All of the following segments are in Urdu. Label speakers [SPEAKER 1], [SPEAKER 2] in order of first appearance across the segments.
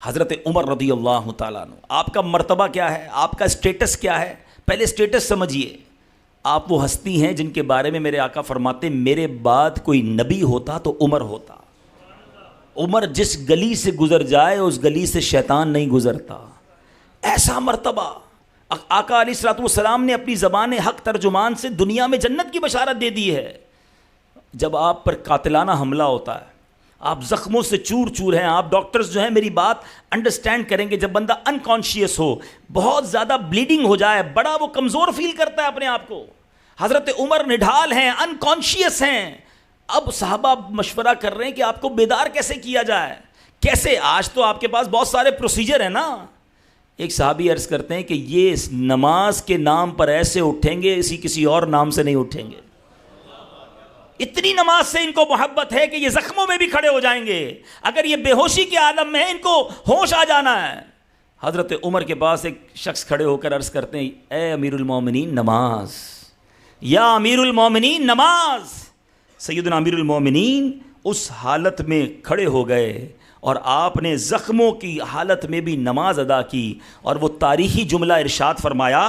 [SPEAKER 1] حضرت عمر رضی اللہ تعالیٰ عنہ، آپ کا مرتبہ کیا ہے، آپ کا اسٹیٹس کیا ہے؟ پہلے اسٹیٹس سمجھیے. آپ وہ ہستی ہیں جن کے بارے میں میرے آقا فرماتے میرے بعد کوئی نبی ہوتا تو عمر ہوتا. عمر جس گلی سے گزر جائے اس گلی سے شیطان نہیں گزرتا. ایسا مرتبہ آقا علیہ الصلوۃ والسلام نے اپنی زبان حق ترجمان سے دنیا میں جنت کی بشارت دے دی ہے. جب آپ پر قاتلانہ حملہ ہوتا ہے، آپ زخموں سے چور چور ہیں، آپ ڈاکٹرز جو ہیں میری بات انڈرسٹینڈ کریں گے، جب بندہ انکانشیس ہو، بہت زیادہ بلیڈنگ ہو جائے، بڑا وہ کمزور فیل کرتا ہے اپنے آپ کو. حضرت عمر نڈھال ہیں، انکانشیس ہیں. اب صحابہ مشورہ کر رہے ہیں کہ آپ کو بیدار کیسے کیا جائے، کیسے. آج تو آپ کے پاس بہت سارے پروسیجر ہیں نا. ایک صحابی عرض کرتے ہیں کہ یہ نماز کے نام پر ایسے اٹھیں گے اسی کسی اور نام سے نہیں اٹھیں گے. اتنی نماز سے ان کو محبت ہے کہ یہ زخموں میں بھی کھڑے ہو جائیں گے. اگر یہ بے ہوشی کے عالم میں ہیں، ان کو ہوش آ جانا ہے. حضرت عمر کے پاس ایک شخص کھڑے ہو کر عرض کرتے ہیں اے امیر المومنین نماز، یا امیر المومنین نماز. سیدنا امیر المومنین اس حالت میں کھڑے ہو گئے اور آپ نے زخموں کی حالت میں بھی نماز ادا کی، اور وہ تاریخی جملہ ارشاد فرمایا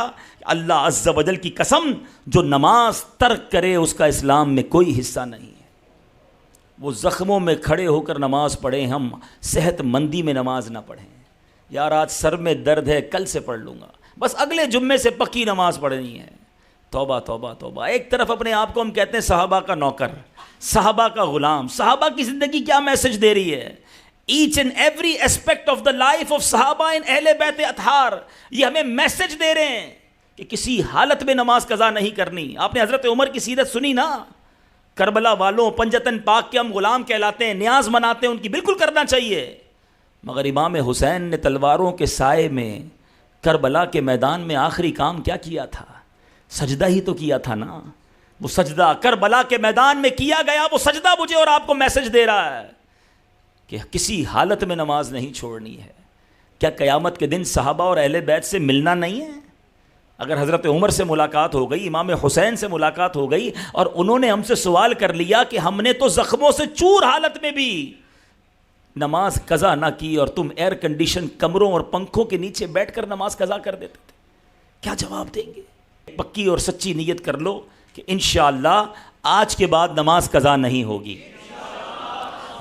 [SPEAKER 1] اللہ عز و جل کی قسم جو نماز ترک کرے اس کا اسلام میں کوئی حصہ نہیں ہے. وہ زخموں میں کھڑے ہو کر نماز پڑھیں، ہم صحت مندی میں نماز نہ پڑھیں. یار آج سر میں درد ہے، کل سے پڑھ لوں گا، بس اگلے جمعے سے پکی نماز پڑھنی ہے. توبہ توبہ توبہ. ایک طرف اپنے آپ کو ہم کہتے ہیں صحابہ کا نوکر، صحابہ کا غلام. صحابہ کی زندگی کیا میسج دے رہی ہے؟ Each and every aspect of the life of صحابہ ان اہل بیت اطہار، یہ ہمیں میسج دے رہے ہیں کہ کسی حالت میں نماز قضا نہیں کرنی. آپ نے حضرت عمر کی سیرت سنی نا، کربلا والوں پنجتن پاک کے ہم غلام کہلاتے ہیں، نیاز مناتے ہیں، ان کی بالکل کرنا چاہیے. مگر امام حسین نے تلواروں کے سائے میں کربلا کے میدان میں آخری کام کیا کیا تھا؟ سجدہ ہی تو کیا تھا نا. وہ سجدہ کربلا کے میدان میں کیا گیا، وہ سجدہ مجھے اور آپ کو میسج دے رہا ہے کہ کسی حالت میں نماز نہیں چھوڑنی ہے. کیا قیامت کے دن صحابہ اور اہل بیت سے ملنا نہیں ہے؟ اگر حضرت عمر سے ملاقات ہو گئی، امام حسین سے ملاقات ہو گئی، اور انہوں نے ہم سے سوال کر لیا کہ ہم نے تو زخموں سے چور حالت میں بھی نماز قضا نہ کی اور تم ایئر کنڈیشن کمروں اور پنکھوں کے نیچے بیٹھ کر نماز قضا کر دیتے تھے، کیا جواب دیں گے؟ پکی اور سچی نیت کر لو کہ انشاءاللہ آج کے بعد نماز قضا نہیں ہوگی.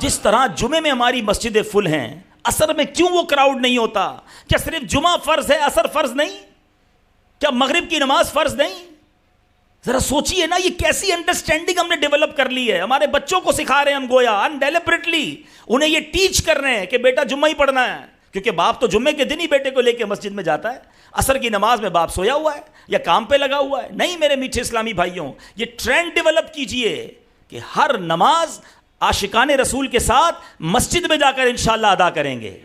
[SPEAKER 1] جس طرح جمعے میں ہماری مسجدیں فل ہیں، عصر میں کیوں وہ کراؤڈ نہیں ہوتا؟ کیا صرف جمعہ فرض ہے، عصر فرض نہیں؟ کیا مغرب کی نماز فرض نہیں؟ ذرا سوچئے نا، یہ کیسی انڈرسٹینڈنگ ہم نے ڈیولپ کر لی ہے. ہمارے بچوں کو سکھا رہے ہیں ہم، گویا انڈیلیبریٹلی انہیں یہ ٹیچ کر رہے ہیں کہ بیٹا جمعہ ہی پڑھنا ہے، کیونکہ باپ تو جمعے کے دن ہی بیٹے کو لے کے مسجد میں جاتا ہے. عصر کی نماز میں باپ سویا ہوا ہے یا کام پہ لگا ہوا ہے. نہیں میرے میٹھے اسلامی بھائیوں، یہ ٹرینڈ ڈیولپ کیجئے کہ ہر نماز عاشقان رسول کے ساتھ مسجد میں جا کر انشاءاللہ ادا کریں گے.